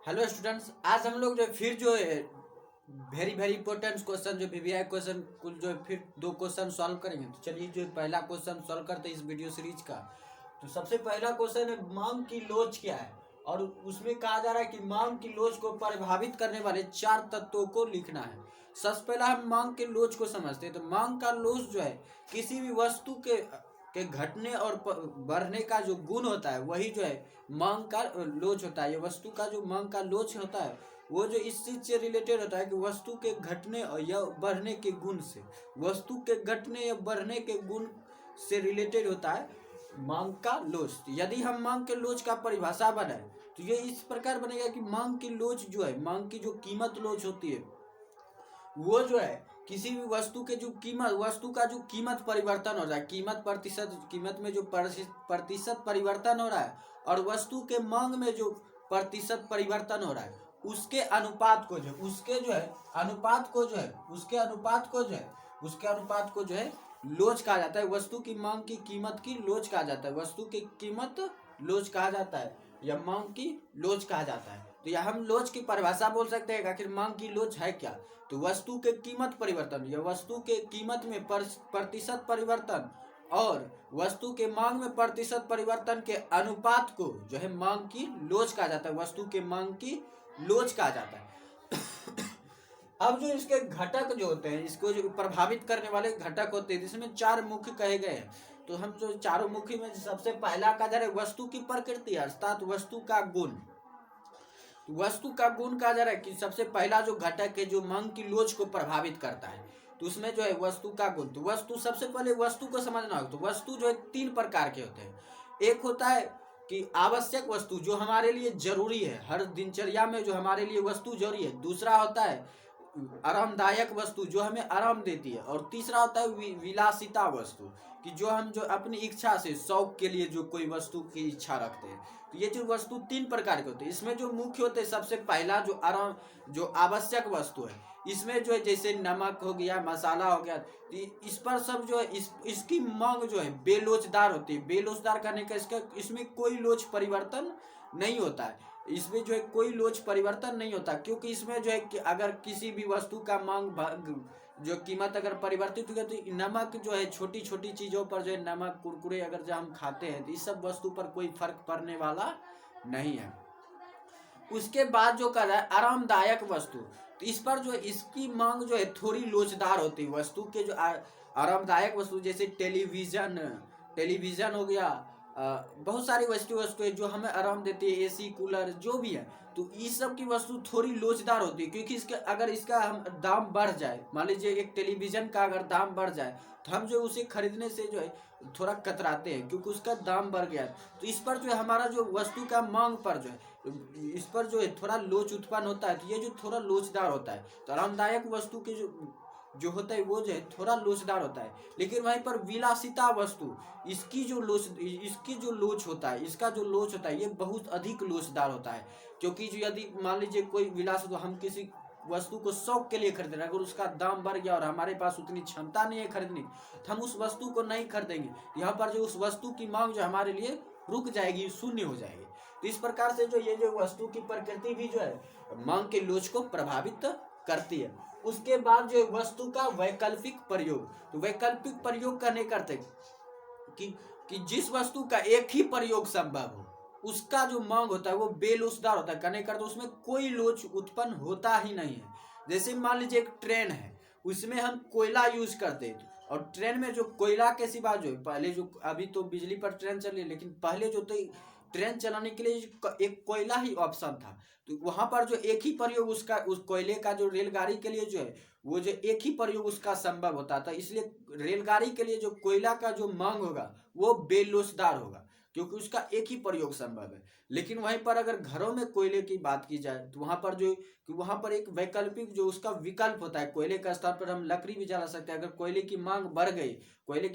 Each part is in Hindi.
हेलो स्टूडेंट्स, आज हम लोग जो फिर जो है वेरी वेरी इंपॉर्टेंट क्वेश्चन जो वीवीआई क्वेश्चन कुल जो है फिर दो क्वेश्चन सॉल्व करेंगे। तो चलिए जो पहला क्वेश्चन सॉल्व करते हैं इस वीडियो सीरीज का। तो सबसे पहला क्वेश्चन है मांग की लोच क्या है, और उसमें कहा जा रहा है कि मांग की लोच को प्रभावित करने वाले 4 तत्वों को लिखना है। सबसे पहला हम मांग के लोच को समझते हैं। तो मांग का लोच जो है किसी भी वस्तु के घटने और बढ़ने का जो गुण होता है वही जो है मांग का लोच होता है। ये वस्तु का जो मांग का लोच होता है वो जो इस चीज से रिलेटेड होता है कि वस्तु के घटने या बढ़ने के गुण से, वस्तु के घटने या बढ़ने के गुण से रिलेटेड होता है मांग का लोच। यदि हम मांग के लोच का परिभाषा बनाए तो ये इस प्रकार बनेगा कि मांग की लोच जो है, मांग की जो कीमत लोच होती है वो जो है किसी भी वस्तु के जो कीमत, वस्तु का जो कीमत परिवर्तन हो रहा है, कीमत प्रतिशत, कीमत में जो प्रतिशत परिवर्तन हो रहा है और वस्तु के मांग में जो प्रतिशत परिवर्तन हो रहा है उसके अनुपात को जो उसके जो है अनुपात को जो है उसके अनुपात को जो है उसके अनुपात को जो है लोच कहा जाता है। वस्तु की मांग की कीमत की लोच कहा जाता है, वस्तु की कीमत लोच कहा जाता है या मांग की लोच कहा जाता है। तो यह हम लोच की परिभाषा बोल सकते हैं। आखिर मांग की लोच है क्या? तो वस्तु के कीमत परिवर्तन या वस्तु के कीमत में प्रतिशत परिवर्तन और वस्तु के मांग में प्रतिशत परिवर्तन के अनुपात को जो है मांग की लोच कहा जाता है, वस्तु के मांग की लोच कहा जाता है। अब जो इसके घटक जो होते हैं, इसको जो प्रभावित करने वाले घटक होते हैं जिसमें 4 मुख्य कहे गए हैं। तो हम जो चारों मुख्य में सबसे पहला कहा जा रहा है वस्तु की प्रकृति अर्थात वस्तु का गुण। वस्तु का गुण कहा जा रहा है कि सबसे पहला जो घटक है जो मांग की लोच को प्रभावित करता है तो उसमें जो है वस्तु का गुण। तो वस्तु, सबसे पहले वस्तु को समझना होगा। तो वस्तु जो है 3 प्रकार के होते हैं। एक होता है कि आवश्यक वस्तु जो हमारे लिए जरूरी है, हर दिनचर्या में जो हमारे लिए वस्तु जरूरी है। दूसरा होता है आरामदायक वस्तु जो हमें आराम देती है। और तीसरा होता है विलासिता वस्तु कि जो हम जो अपनी इच्छा से शौक के लिए जो कोई वस्तु की इच्छा रखते हैं। तो ये जो वस्तु 3 प्रकार के होते हैं। इसमें जो मुख्य होते हैं, सबसे पहला जो आराम जो आवश्यक वस्तु है, इसमें जो है जैसे नमक हो गया, मसाला हो गया, इस पर सब जो है इसकी मांग जो है बेलोचदार होती है। बेलोचदार करने का इसमें कोई लोच परिवर्तन नहीं होता है। इसमें जो है कोई लोच परिवर्तन नहीं होता क्योंकि इसमें जो है कि अगर किसी भी वस्तु का मांग जो कीमत अगर परिवर्तित हो गया तो नमक जो है छोटी छोटी चीज़ों पर जो है नमक कुरकुरे अगर जो हम खाते हैं तो इस सब वस्तु पर कोई फर्क पड़ने वाला नहीं है। उसके बाद जो कर रहा है आरामदायक वस्तु, तो इस पर जो है इसकी मांग जो है थोड़ी लोचदार होती है। वस्तु के जो आरामदायक वस्तु जैसे टेलीविजन, टेलीविजन हो गया, बहुत सारी वस्तुएं जो हमें आराम देती है, एसी कूलर जो भी है, तो इस सब की वस्तु थोड़ी लोचदार होती है क्योंकि इसके अगर इसका हम दाम बढ़ जाए, मान लीजिए एक टेलीविजन का अगर दाम बढ़ जाए तो हम जो उसे खरीदने से जो है थोड़ा कतराते हैं क्योंकि उसका दाम बढ़ गया। तो इस पर जो है हमारा जो वस्तु का मांग पर जो है इस पर जो है थोड़ा लोच उत्पन्न होता है। तो ये जो थोड़ा लोचदार होता है, तो आरामदायक वस्तु के जो होता है वो जो है थोड़ा लोचदार होता है। लेकिन वहीं पर विलासिता वस्तु, इसकी जो लोच होता है, इसका जो लोच होता है ये बहुत अधिक लोचदार होता है। क्योंकि जो यदि मान लीजिए कोई विलास, तो हम किसी वस्तु को शौक के लिए खरीद रहे हैं, अगर उसका दाम बढ़ गया और हमारे पास उतनी क्षमता नहीं है खरीदने, तो हम उस वस्तु को नहीं खरीदेंगे। यहाँ पर जो उस वस्तु की मांग जो हमारे लिए रुक जाएगी, शून्य हो जाएगी। तो इस प्रकार से जो ये जो वस्तु की प्रकृति भी जो है मांग के लोच को प्रभावित करती है। उसके बाद जो वस्तु का वैकल्पिक प्रयोग, तो वैकल्पिक प्रयोग करने करते कि कि जिस वस्तु का एक ही प्रयोग संभव हो उसका जो मांग होता है वो बेलोचदार होता है। करने करते उसमें कोई लोच उत्पन्न होता ही नहीं है। जैसे मान लीजिए एक ट्रेन है, उसमें हम कोयला यूज करते हैं और ट्रेन में जो कोयला के सिवा जो पहले जो, अभी तो बिजली पर ट्रेन चल रही है, लेकिन पहले जो तो ट्रेन चलाने के लिए एक कोयला ही ऑप्शन था। तो वहां पर जो एक ही प्रयोग उसका, उस कोयले का जो रेलगाड़ी के लिए जो है वो जो एक ही प्रयोग उसका संभव होता था। इसलिए रेलगाड़ी के लिए जो कोयला का जो मांग होगा वो बेलोचदार होगा क्योंकि उसका एक ही प्रयोग संभव है। लेकिन वहीं पर अगर घरों में कोयले की बात की जाए तो वहां पर जो कि वहां पर एक वैकल्पिक जो उसका विकल्प होता है, कोयले का स्थान पर हम लकड़ी भी जला सकते हैं। अगर कोयले की मांग बढ़ गई, कोयले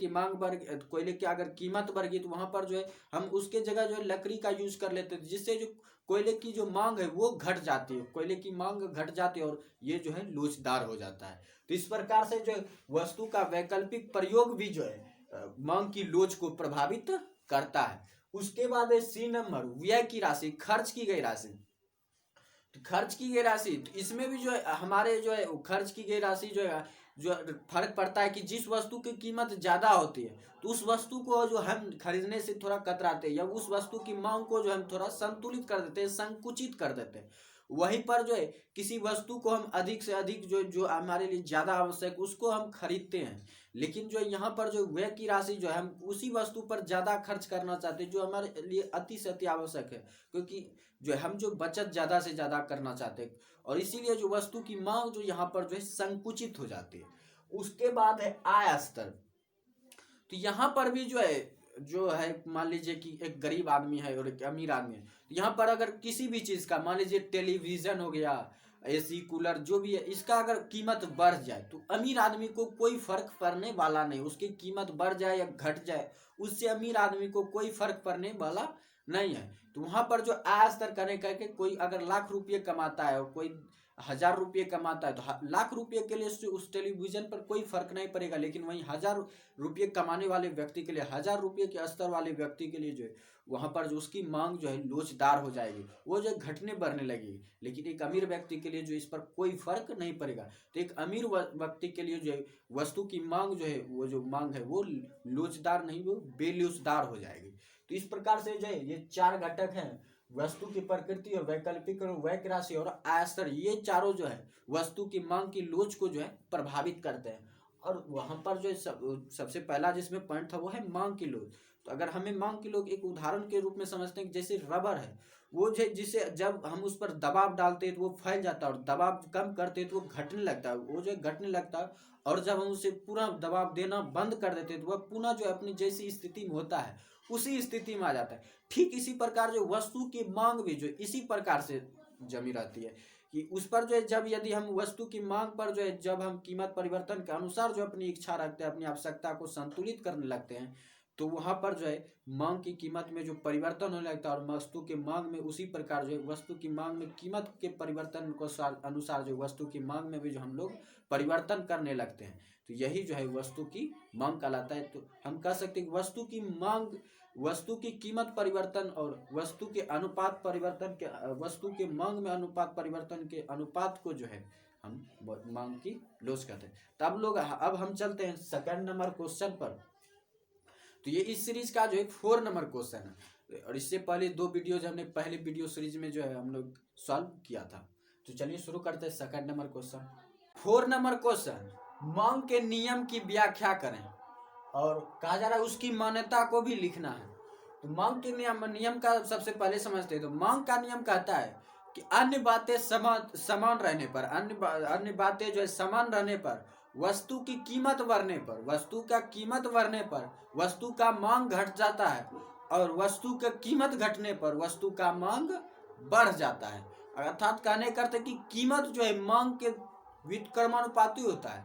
की अगर कीमत बढ़ गई तो वहां पर जो है हम उसके जगह जो है लकड़ी का यूज कर लेते हैं, जिससे जो कोयले की जो मांग है वो घट जाती है, कोयले की मांग घट जाती है और ये जो है लोचदार हो जाता है। तो इस प्रकार से जो वस्तु का वैकल्पिक प्रयोग भी जो है मांग की लोच को प्रभावित करता है। उसके बाद है सी नंबर, व्यय की राशि, खर्च की गई राशि। खर्च की गई राशि, तो इसमें भी जो है हमारे जो है खर्च की गई राशि जो है जो फर्क पड़ता है कि जिस वस्तु की कीमत ज़्यादा होती है तो उस वस्तु को जो हम खरीदने से थोड़ा कतराते हैं, या उस वस्तु की मांग को जो हम थोड़ा संतुलित कर देते हैं, संकुचित कर देते हैं। वहीं पर जो है किसी वस्तु को हम अधिक से अधिक जो जो हमारे लिए ज़्यादा आवश्यक उसको हम खरीदते हैं, लेकिन जो यहाँ पर जो व्यय की राशि जो है हम उसी वस्तु पर ज़्यादा खर्च करना चाहते हैं जो हमारे लिए अति से अति आवश्यक है, क्योंकि जो है हम जो बचत ज़्यादा से ज़्यादा करना चाहते हैं, और इसीलिए जो वस्तु की मांग जो यहाँ पर जो है संकुचित हो जाती है। उसके बाद है आय स्तर। तो यहाँ पर भी जो है मान लीजिए कि एक गरीब आदमी है और एक अमीर आदमी है, तो यहाँ पर अगर किसी भी चीज़ का मान लीजिए टेलीविज़न हो गया, एसी कूलर जो भी है, इसका अगर कीमत बढ़ जाए तो अमीर आदमी को कोई फर्क पड़ने वाला नहीं, उसकी कीमत बढ़ जाए या घट जाए उससे अमीर आदमी को कोई फर्क पड़ने वाला नहीं है। तो वहाँ पर जो आय स्तर करने करके कोई अगर लाख रुपये कमाता है और कोई 1000 रुपये कमाता है तो लाख रुपये के लिए उस टेलीविजन पर कोई फर्क नहीं पड़ेगा, लेकिन वहीं 1000 रुपये कमाने वाले व्यक्ति के लिए 1000 रुपये के स्तर वाले व्यक्ति के लिए जो है वहाँ पर जो उसकी मांग जो है लोचदार हो जाएगी, वो जो घटने बढ़ने लगेगी। लेकिन एक अमीर व्यक्ति के लिए जो इस पर कोई फर्क नहीं पड़ेगा। तो एक अमीर व्यक्ति के लिए जो है वस्तु की मांग जो है वो जो मांग है वो लोचदार नहीं, वो बेलोचदार हो जाएगी। तो इस प्रकार से जो है ये 4 घटक हैं, वस्तु की प्रकृति और वैकल्पिक और व्यय राशि और आय स्तर, ये चारों जो है वस्तु की मांग की लोच को जो है प्रभावित करते हैं। और वहां पर जो सबसे पहला जिसमें पॉइंट था वो है मांग की लोच। तो अगर हमें मांग की लोच एक उदाहरण के रूप में समझते हैं, जैसे रबर है, वो जो जिसे जब हम उस पर दबाव डालते हैं तो वो फैल जाता है, और दबाव कम करते हैं तो वो घटने लगता है, वो जो घटने लगता है, और जब हम उसे पूरा दबाव देना बंद कर देते हैं तो वह पुनः जो अपनी जैसी स्थिति में होता है उसी स्थिति में आ जाता है। ठीक इसी प्रकार जो वस्तु की मांग भी जो इसी प्रकार से जमी रहती है कि उस पर जो है जब यदि हम वस्तु की मांग पर जो है जब हम कीमत परिवर्तन के अनुसार जो अपनी इच्छा रखते हैं, अपनी आवश्यकता को संतुलित करने लगते हैं, तो वहां पर जो है मांग की कीमत में जो परिवर्तन होने लगता है, और वस्तु के मांग में उसी प्रकार जो है वस्तु की मांग में कीमत के परिवर्तन को अनुसार जो वस्तु की मांग में भी जो हम लोग परिवर्तन करने लगते हैं। तो यही जो है वस्तु की मांग कहलाता है। तो हम कह सकते हैं वस्तु की मांग, वस्तु की कीमत परिवर्तन और वस्तु के अनुपात परिवर्तन के, वस्तु के मांग में अनुपात परिवर्तन के अनुपात को जो है हम मांग की लोच कहते हैं। अब हम चलते हैं सेकंड नंबर क्वेश्चन पर। तो ये इस सीरीज का जो है 4 नंबर क्वेश्चन है, और इससे पहले 2 वीडियोज हमने पहले वीडियो सीरीज में जो है हम लोग सॉल्व किया था। तो चलिए शुरू करते हैं second number question. 4 number question, मांग के नियम की व्याख्या करें, और कहा जा रहा है उसकी मान्यता को भी लिखना है। तो मांग के नियम का सबसे पहले समझते हैं। तो मांग का नियम कहता है कि अन्य बातें समान रहने पर, अन्य बातें जो है समान रहने पर, वस्तु की कीमत बढ़ने पर, वस्तु का कीमत बढ़ने पर वस्तु का मांग घट जाता है, और वस्तु का कीमत घटने पर वस्तु का मांग बढ़ जाता है। अर्थात कहने करते कि कीमत जो है मांग के व्युत्क्रमानुपाती होता है,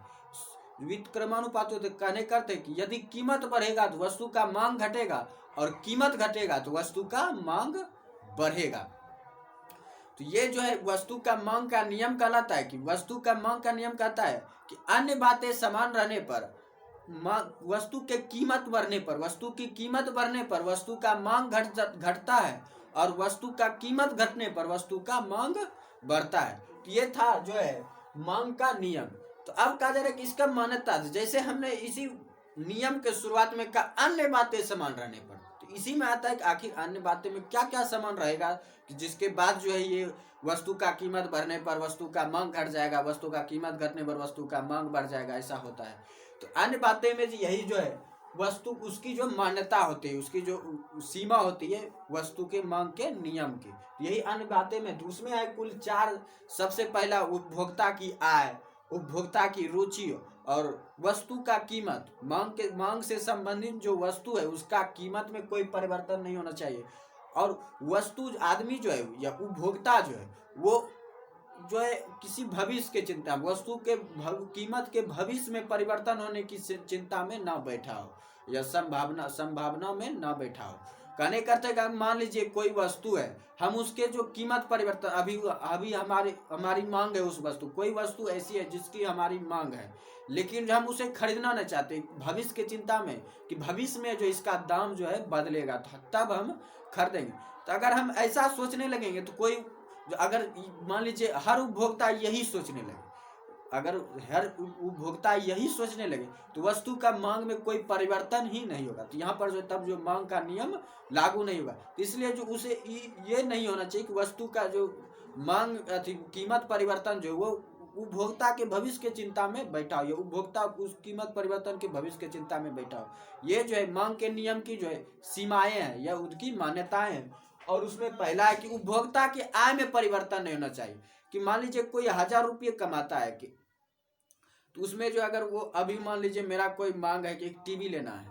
व्युत्क्रमानुपाती होता है। कहने करते कि यदि कीमत बढ़ेगा तो वस्तु का मांग घटेगा, और कीमत घटेगा तो वस्तु का मांग बढ़ेगा। तो ये जो है वस्तु का मांग का नियम कहलाता है कि वस्तु का मांग का नियम कहता है कि अन्य बातें समान रहने पर, वस्तु के कीमत बढ़ने पर, वस्तु की कीमत बढ़ने पर वस्तु का मांग घटता है, और वस्तु का कीमत घटने पर वस्तु का मांग बढ़ता है। तो ये था जो है मांग का नियम। तो अब कहा जा रहा है कि इसका मान्यता, जैसे हमने इसी नियम के शुरुआत में कहा अन्य बातें समान रहने पर, तो इसी में आता है कि आखिर अन्य बातें में क्या क्या समान रहेगा कि जिसके बाद जो है ये वस्तु का कीमत बढ़ने पर वस्तु का मांग घट जाएगा, वस्तु का कीमत घटने पर वस्तु का मांग बढ़ जाएगा, ऐसा होता है। तो अन्य बातें में यही जो है वस्तु उसकी जो मान्यता होती है, उसकी जो सीमा होती है वस्तु के मांग के नियम की, यही अन्य बातें में। तो उसमें है कुल 4। सबसे पहला उपभोक्ता की आय, उपभोक्ता की रुचि, और वस्तु का कीमत। मांग से संबंधित जो वस्तु है उसका कीमत में कोई परिवर्तन नहीं होना चाहिए, और वस्तु आदमी जो है या उपभोक्ता जो है वो जो है किसी भविष्य के चिंता, वस्तु के कीमत के भविष्य में परिवर्तन होने की चिंता में ना बैठा हो, या संभावना में ना बैठा हो। कहने करते हैं मान लीजिए कोई वस्तु है, हम उसके जो कीमत परिवर्तन अभी हमारी मांग है उस वस्तु, कोई वस्तु ऐसी है जिसकी हमारी मांग है, लेकिन हम उसे खरीदना नहीं चाहते भविष्य के चिंता में कि भविष्य में जो इसका दाम जो है बदलेगा, तब हम खरीदेंगे। तो अगर हम ऐसा सोचने लगेंगे तो कोई जो अगर मान लीजिए हर उपभोक्ता यही सोचने लगे, अगर हर उपभोक्ता यही सोचने लगे तो वस्तु का मांग में कोई परिवर्तन ही नहीं होगा। तो यहाँ पर जो तब जो मांग का नियम लागू नहीं होगा। तो इसलिए जो उसे ये नहीं होना चाहिए कि वस्तु का जो मांग कीमत परिवर्तन जो वो उपभोक्ता के भविष्य के चिंता में बैठा हो, या उपभोक्ता उस कीमत परिवर्तन के भविष्य के चिंता में बैठा हो। ये जो है मांग के नियम की जो है सीमाएं हैं या उनकी मान्यताएं हैं। और उसमें पहला है कि उपभोक्ता के आय में परिवर्तन नहीं होना चाहिए। कि मान लीजिए कोई 1000 रुपये कमाता है कि तो उसमें जो अगर वो अभी मान लीजिए मेरा कोई मांग है कि एक टीवी लेना है,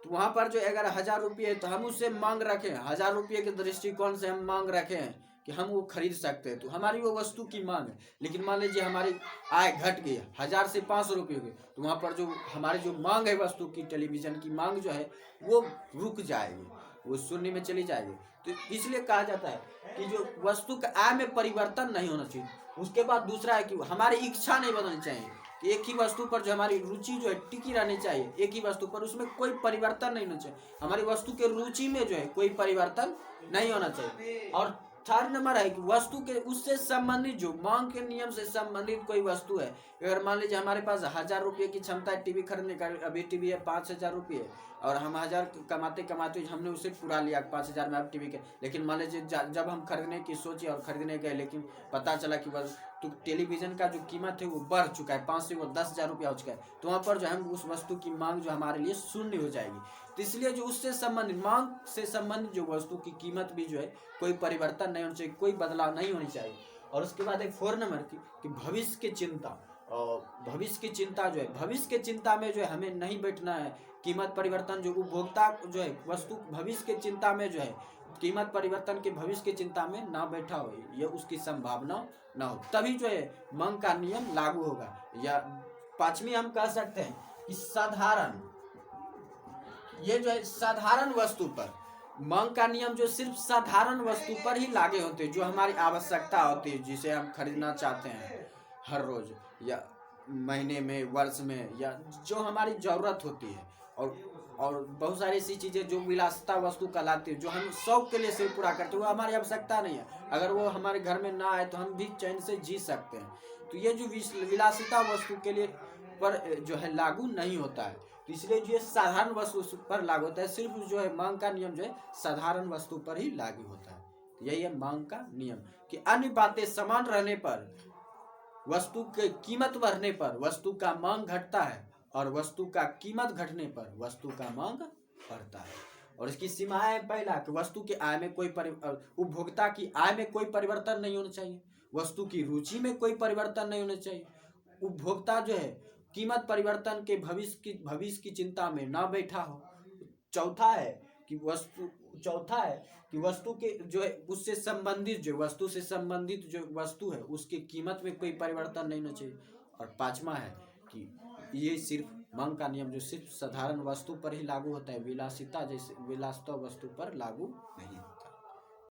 तो वहां पर जो अगर 1000 रुपये है तो हम उससे मांग रखें, 1000 रुपये के दृष्टिकोण से हम मांग रखें कि हम वो खरीद सकते हैं, तो हमारी वो वस्तु की मांग है। लेकिन मान लीजिए हमारी आय घट गई, 1000 से 500 रुपये हो गए, तो वहाँ पर जो हमारी जो मांग है वस्तु की, टेलीविजन की मांग जो है वो रुक जाएगी, वो शून्य में चली जाएगी। तो इसलिए कहा जाता है कि जो वस्तु का आय में परिवर्तन नहीं होना चाहिए। उसके बाद दूसरा है कि हमारी इच्छा नहीं बदलनी चाहिए। एक ही वस्तु पर जो हमारी रुचि जो है टिकी रहनी चाहिए, एक ही वस्तु पर, उसमें कोई परिवर्तन नहीं होना चाहिए। हमारी वस्तु के रुचि में जो है कोई परिवर्तन नहीं होना चाहिए। और थर्ड नंबर है कि वस्तु के उससे संबंधित जो मांग के नियम से संबंधित कोई वस्तु है, अगर मान लीजिए हमारे पास 1000 रुपये की क्षमता है टीवी खरीदने का, अभी टीवी है 5000 रुपये, और हम 1000 कमाते कमाते हमने उसे पूरा लिया 5000 में अब टीवी के। लेकिन मान लीजिए जब हम खरीदने की सोचे और खरीदने गए, लेकिन पता चला कि बस तो टेलीविजन का जो कीमत है वो बढ़ चुका है, 5 से वो 10,000 रुपया हो चुका है, तो वहाँ पर जो है उस वस्तु की मांग जो हमारे लिए शून्य हो जाएगी। तो इसलिए जो उससे संबंधित मांग से संबंधित जो वस्तु की कीमत भी जो है कोई परिवर्तन नहीं होना चाहिए, कोई बदलाव नहीं होनी चाहिए। और उसके बाद एक 4 नंबर की कि भविष्य की चिंता, और भविष्य की चिंता जो है, भविष्य के चिंता में जो है हमें नहीं बैठना है। कीमत परिवर्तन जो उपभोक्ता जो है वस्तु भविष्य के चिंता में जो है कीमत परिवर्तन के भविष्य की चिंता में ना बैठा हो, या उसकी संभावना ना हो, तभी जो है मांग का नियम लागू होगा। या 5वीं हम कह सकते हैं कि साधारण, ये जो है साधारण वस्तु पर मांग का नियम जो सिर्फ साधारण वस्तु पर ही लागू होते हैं, जो हमारी आवश्यकता होती है, जिसे हम खरीदना चाहते हैं हर रोज या महीने में, वर्ष में, या जो हमारी जरूरत होती है। और बहुत सारी ऐसी चीज़ें जो विलासिता वस्तु कहलाती है, जो हम शौक के लिए सिर्फ पूरा करते हैं, वो हमारी आवश्यकता नहीं है। अगर वो हमारे घर में ना आए तो हम भी चैन से जी सकते हैं। तो ये जो विलासिता वस्तु के लिए पर जो है लागू नहीं होता है। तो इसलिए जो है साधारण वस्तु पर लागू होता है। सिर्फ जो है मांग का नियम जो है साधारण वस्तु पर ही लागू होता है। यही है मांग का नियम कि अन्य बातें समान रहने पर, वस्तु की कीमत बढ़ने पर वस्तु का मांग घटता है, और वस्तु का कीमत घटने पर वस्तु का मांग बढ़ता है। और इसकी सीमाएं, पहला कि वस्तु की आय में कोई उपभोक्ता की आय में कोई परिवर्तन नहीं होना चाहिए, वस्तु की रुचि में कोई परिवर्तन नहीं होना चाहिए, उपभोक्ता जो है कीमत परिवर्तन के भविष्य की चिंता में ना बैठा हो। चौथा है कि वस्तु के जो है उससे संबंधित जो वस्तु से संबंधित जो वस्तु है उसकी कीमत में कोई परिवर्तन नहीं होना चाहिए। और 5वां है कि ये सिर्फ मांग का नियम जो सिर्फ साधारण वस्तु पर ही लागू होता है, विलासिता वस्तु पर लागू नहीं।